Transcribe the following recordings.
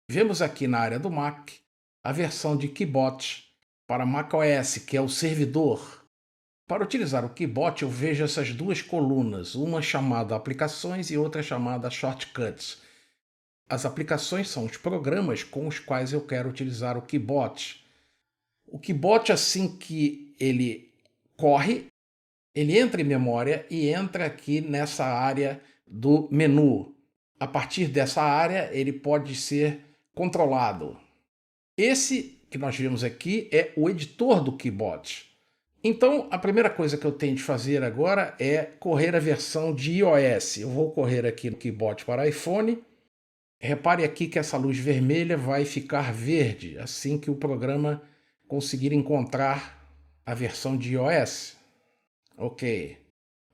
Vemos aqui na área do Mac a versão de Keybot para macOS, que é o servidor. Para utilizar o Keybot, eu vejo essas duas colunas, uma chamada Aplicações e outra chamada Shortcuts. As aplicações são os programas com os quais eu quero utilizar o Keybot. O Keybot, assim que ele corre, ele entra em memória e entra aqui nessa área do menu. A partir dessa área, ele pode ser controlado. Esse que nós vimos aqui é o editor do Keybot. Então, a primeira coisa que eu tenho de fazer agora é correr a versão de iOS. Eu vou correr aqui no Keybot para iPhone. Repare aqui que essa luz vermelha vai ficar verde assim que o programa conseguir encontrar a versão de iOS. Ok.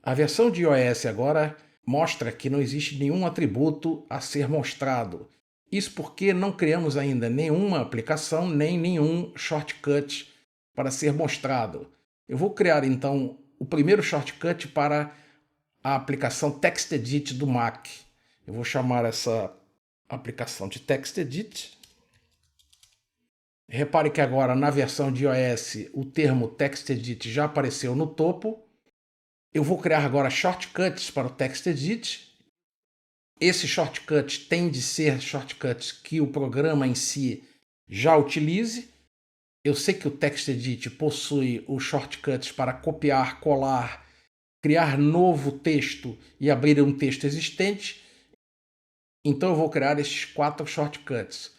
A versão de iOS agora mostra que não existe nenhum atributo a ser mostrado. Isso porque não criamos ainda nenhuma aplicação nem nenhum shortcut para ser mostrado. Eu vou criar então o primeiro shortcut para a aplicação TextEdit do Mac. Eu vou chamar essa aplicação de TextEdit. Repare que agora na versão de iOS o termo TextEdit já apareceu no topo. Eu vou criar agora shortcuts para o TextEdit. Esse shortcut tem de ser shortcuts que o programa em si já utilize. Eu sei que o TextEdit possui os shortcuts para copiar, colar, criar novo texto e abrir um texto existente. Então eu vou criar esses 4 shortcuts.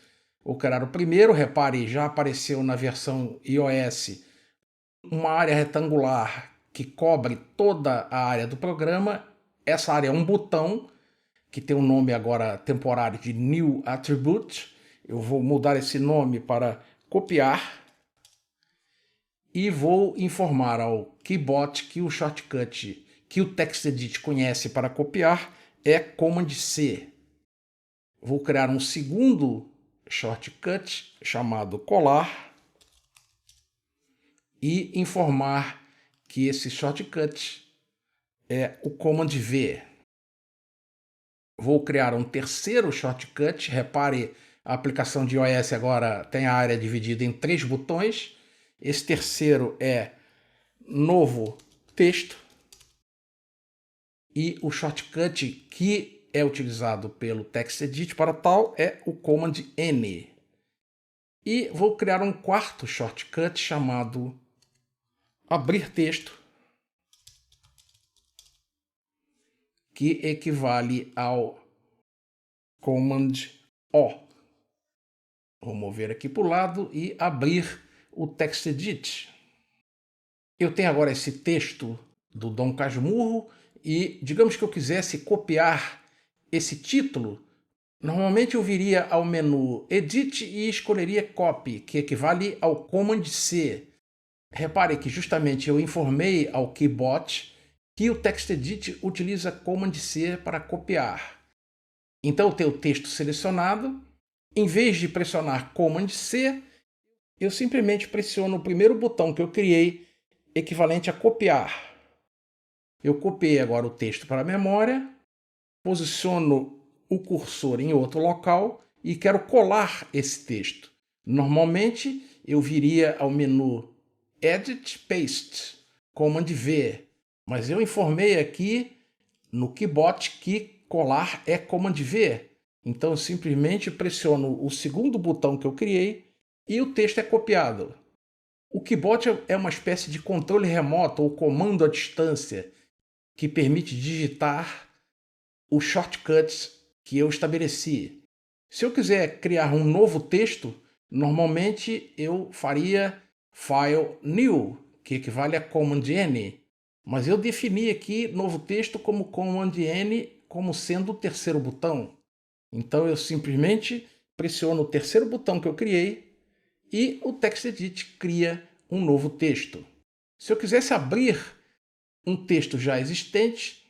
Vou criar o primeiro, repare, já apareceu na versão iOS uma área retangular que cobre toda a área do programa. Essa área é um botão que tem um nome agora temporário de New Attribute. Eu vou mudar esse nome para copiar e vou informar ao Keybot que o shortcut que o TextEdit conhece para copiar é Command-C. Vou criar um segundo shortcut chamado colar e informar que esse shortcut é o Command-V. Vou criar um terceiro shortcut. Repare, a aplicação de iOS agora tem a área dividida em 3 botões. Esse terceiro é novo texto. E o shortcut que é utilizado pelo TextEdit para tal é o Command-N. E vou criar um quarto shortcut chamado abrir texto, que equivale ao Command-O. Vou mover aqui para o lado e abrir o TextEdit. Eu tenho agora esse texto do Dom Casmurro e, digamos que eu quisesse copiar esse título, normalmente eu viria ao menu Edit e escolheria Copy, que equivale ao Command-C. Repare que justamente eu informei ao Keybot que o TextEdit utiliza Command-C para copiar. Então eu tenho o texto selecionado. Em vez de pressionar Command-C, eu simplesmente pressiono o primeiro botão que eu criei, equivalente a copiar. Eu copiei agora o texto para a memória, posiciono o cursor em outro local e quero colar esse texto. Normalmente eu viria ao menu Edit Paste, Command-V, mas eu informei aqui no Keybot que colar é Command-V. Então eu simplesmente pressiono o segundo botão que eu criei e o texto é copiado. O Keybot é uma espécie de controle remoto ou comando à distância que permite digitar os shortcuts que eu estabeleci. Se eu quiser criar um novo texto, normalmente eu faria File New, que equivale a Command-N, mas eu defini aqui novo texto como Command-N como sendo o terceiro botão. Então eu simplesmente pressiono o terceiro botão que eu criei e o TextEdit cria um novo texto. Se eu quisesse abrir um texto já existente,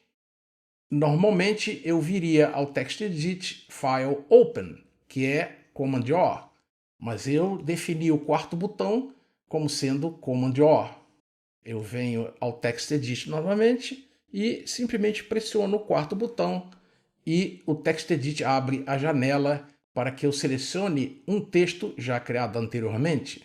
normalmente eu viria ao TextEdit File Open, que é Command-O, mas eu defini o quarto botão como sendo Command-O. Eu venho ao TextEdit novamente e simplesmente pressiono o quarto botão e o TextEdit abre a janela para que eu selecione um texto já criado anteriormente.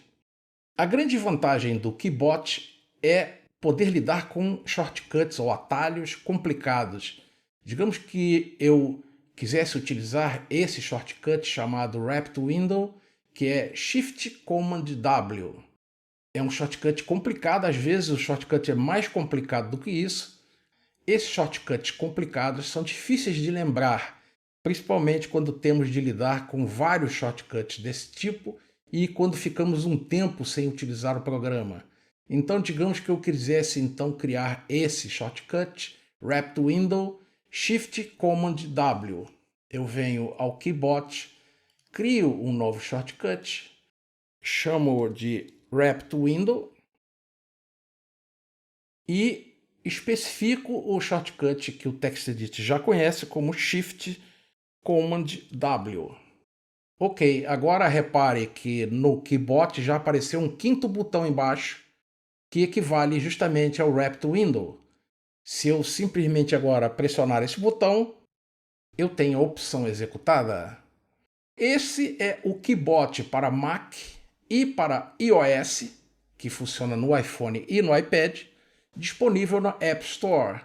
A grande vantagem do Keybot é poder lidar com shortcuts ou atalhos complicados. Digamos que eu quisesse utilizar esse shortcut chamado Wrapped Window, que é Shift Command W. É um shortcut complicado, às vezes o shortcut é mais complicado do que isso. Esses shortcuts complicados são difíceis de lembrar, principalmente quando temos de lidar com vários shortcuts desse tipo e quando ficamos um tempo sem utilizar o programa. Então, digamos que eu quisesse criar esse shortcut, Wrapped Window, Shift Command W. Eu venho ao Keybot, crio um novo shortcut, chamo de Wrapped Window e especifico o shortcut que o TextEdit já conhece como Shift Command W. Ok, agora repare que no Keybot já apareceu um quinto botão embaixo que equivale justamente ao Wrapped Window. Se eu simplesmente agora pressionar esse botão, eu tenho a opção executada. Esse é o Keybot para Mac e para iOS, que funciona no iPhone e no iPad, disponível na App Store.